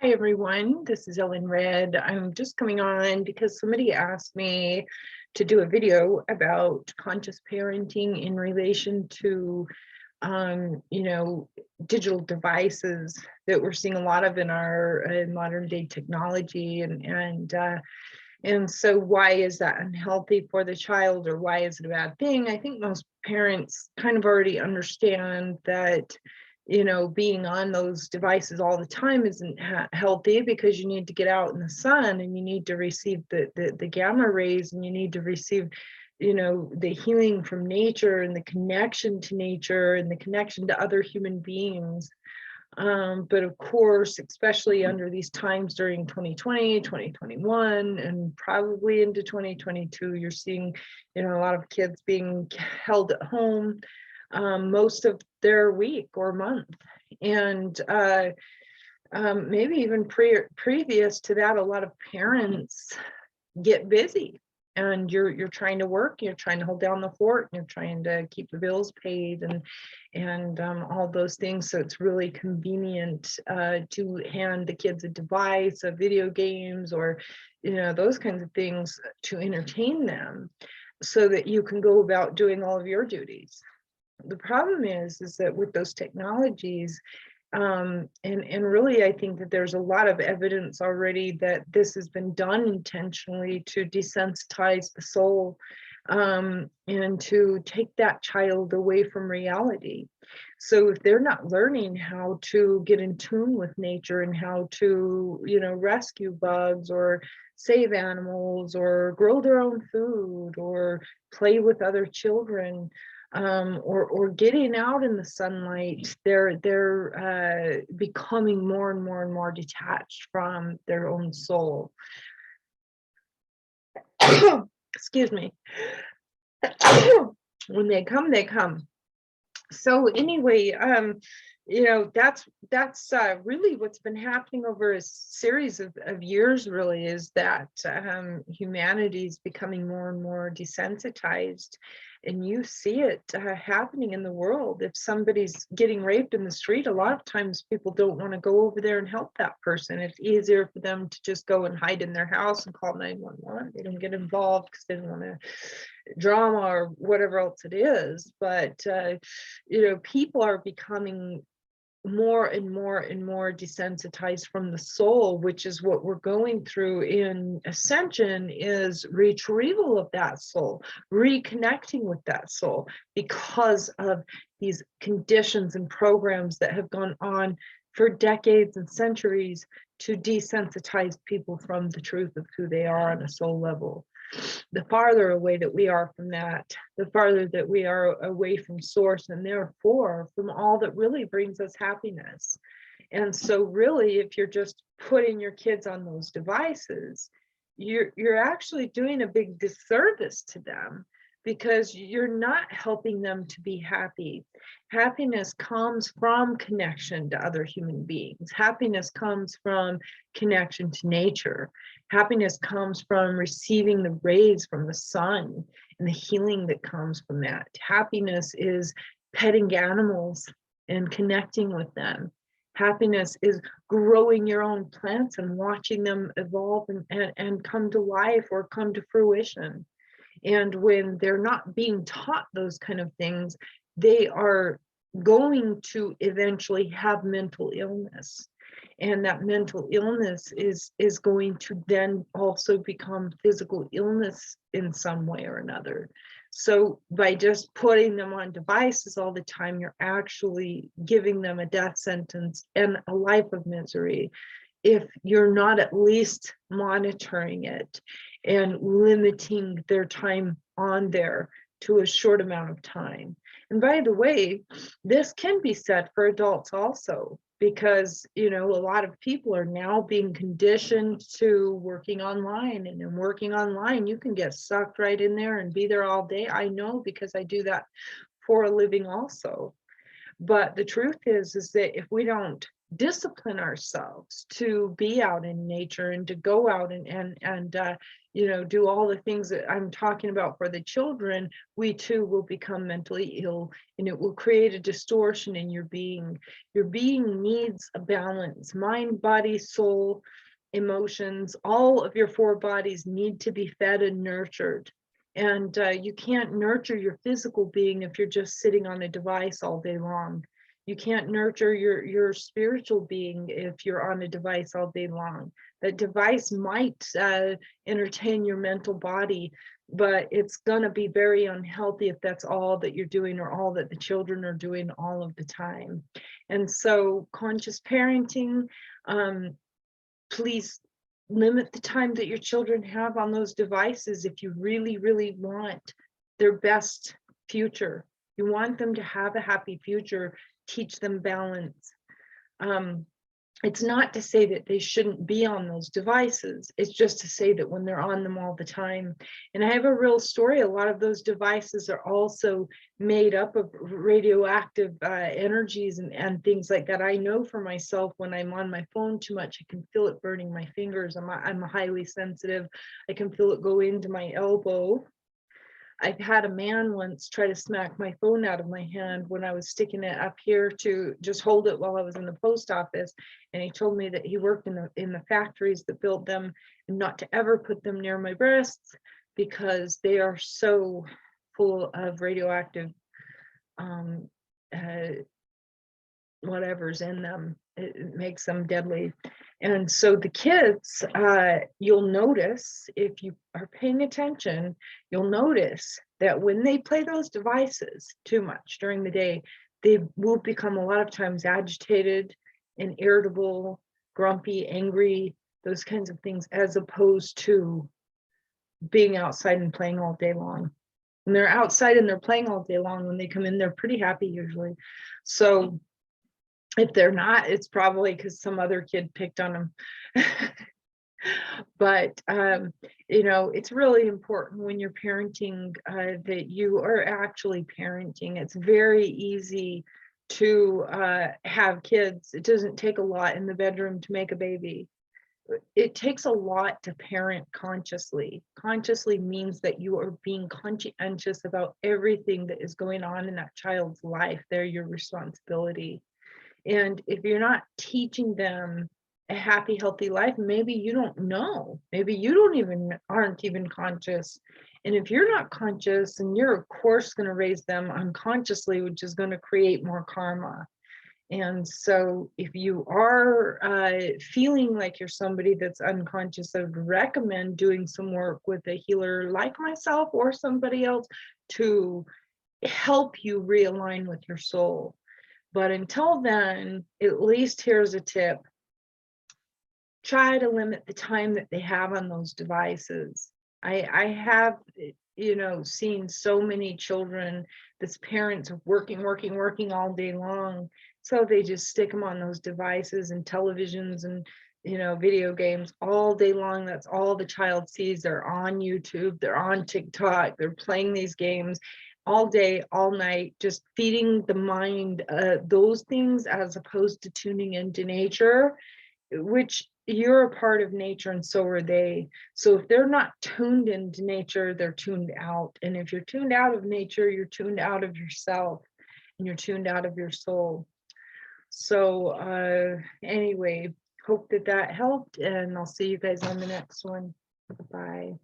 Hi everyone, this is Ellen Red. I'm just coming on because somebody asked me to do a video about conscious parenting in relation to digital devices that we're seeing a lot of in our modern day technology, and so why is that unhealthy for the child, or why is it a bad thing? I think most parents kind of already understand that being on those devices all the time isn't healthy, because you need to get out in the sun and you need to receive the gamma rays, and you need to receive the healing from nature and the connection to nature and the connection to other human beings. But of course, especially under these times during 2020, 2021, and probably into 2022, you're seeing a lot of kids being held at home most of their week or month. And maybe even previous to that, a lot of parents get busy, and you're trying to work, you're trying to hold down the fort, and you're trying to keep the bills paid and all those things. So it's really convenient to hand the kids a device, a video games, or those kinds of things to entertain them, so that you can go about doing all of your duties. The problem is that with those technologies, and really, I think that there's a lot of evidence already that this has been done intentionally to desensitize the soul, and to take that child away from reality. So if they're not learning how to get in tune with nature, and how to rescue bugs, or save animals, or grow their own food, or play with other children, or getting out in the sunlight, they're becoming more and more and more detached from their own soul. Excuse me. When they come, they come. So anyway, that's really what's been happening over a series of years, really, is that humanity is becoming more and more desensitized. And you see it happening in the world. If somebody's getting raped in the street, a lot of times people don't want to go over there and help that person. It's easier for them to just go and hide in their house and call 911. They don't get involved because they don't want to drama or whatever else it is. But people are becoming more and more and more desensitized from the soul, which is what we're going through in ascension, is retrieval of that soul, reconnecting with that soul, because of these conditions and programs that have gone on for decades and centuries to desensitize people from the truth of who they are on a soul level. The farther away that we are from that, the farther that we are away from source, and therefore from all that really brings us happiness. And so really, if you're just putting your kids on those devices, you're actually doing a big disservice to them, because you're not helping them to be happy. Happiness comes from connection to other human beings. Happiness comes from connection to nature. Happiness comes from receiving the rays from the sun and the healing that comes from that. Happiness is petting animals and connecting with them. Happiness is growing your own plants and watching them evolve and come to life or come to fruition. And when they're not being taught those kind of things, they are going to eventually have mental illness. And that mental illness is going to then also become physical illness in some way or another. So by just putting them on devices all the time, you're actually giving them a death sentence and a life of misery, if you're not at least monitoring it and limiting their time on there to a short amount of time. And by the way, this can be said for adults also, because a lot of people are now being conditioned to working online, and in working online you can get sucked right in there and be there all day. I know, because I do that for a living also. But the truth is that if we don't discipline ourselves to be out in nature and to go out and you know, do all the things that I'm talking about for the children, we too will become mentally ill, and it will create a distortion in your being. Your being needs a balance. Mind, body, soul, emotions, all of your four bodies need to be fed and nurtured. And you can't nurture your physical being if you're just sitting on a device all day long. You can't nurture your spiritual being if you're on a device all day long. That device might entertain your mental body, but it's going to be very unhealthy if that's all that you're doing, or all that the children are doing all of the time. And so conscious parenting, please limit the time that your children have on those devices if you really, really want their best future. You want them to have a happy future. Teach them balance. It's not to say that they shouldn't be on those devices. It's just to say that when they're on them all the time. And I have a real story. A lot of those devices are also made up of radioactive energies and things like that. I know for myself, when I'm on my phone too much, I can feel it burning my fingers. I'm highly sensitive. I can feel it go into my elbow. I've had a man once try to smack my phone out of my hand when I was sticking it up here to just hold it while I was in the post office. And he told me that he worked in the factories that built them, and not to ever put them near my breasts because they are so full of radioactive whatever's in them. It makes them deadly. And so the kids, you'll notice, if you are paying attention, you'll notice that when they play those devices too much during the day, they will become a lot of times agitated and irritable, grumpy, angry, those kinds of things, as opposed to being outside and playing all day long. When they're outside and they're playing all day long, when they come in, they're pretty happy usually. So if they're not, it's probably because some other kid picked on them. But you know, it's really important when you're parenting that you are actually parenting. It's very easy to have kids. It doesn't take a lot in the bedroom to make a baby. It takes a lot to parent consciously. Consciously means that you are being conscientious about everything that is going on in that child's life. They're your responsibility. And if you're not teaching them a happy, healthy life, maybe you don't know. Maybe you aren't even conscious. And if you're not conscious, and you're of course going to raise them unconsciously, which is going to create more karma. And so if you are feeling like you're somebody that's unconscious, I would recommend doing some work with a healer like myself or somebody else to help you realign with your soul. But until then, at least here's a tip. Try to limit the time that they have on those devices. I have, you know, seen so many children that's parents are working all day long. So they just stick them on those devices and televisions and, you know, video games all day long. That's all the child sees. They're on YouTube, they're on TikTok, they're playing these games all day, all night, just feeding the mind those things, as opposed to tuning into nature, which you're a part of nature and so are they. So if they're not tuned into nature, they're tuned out. And if you're tuned out of nature, you're tuned out of yourself, and you're tuned out of your soul. So anyway, hope that helped, and I'll see you guys on the next one. Bye.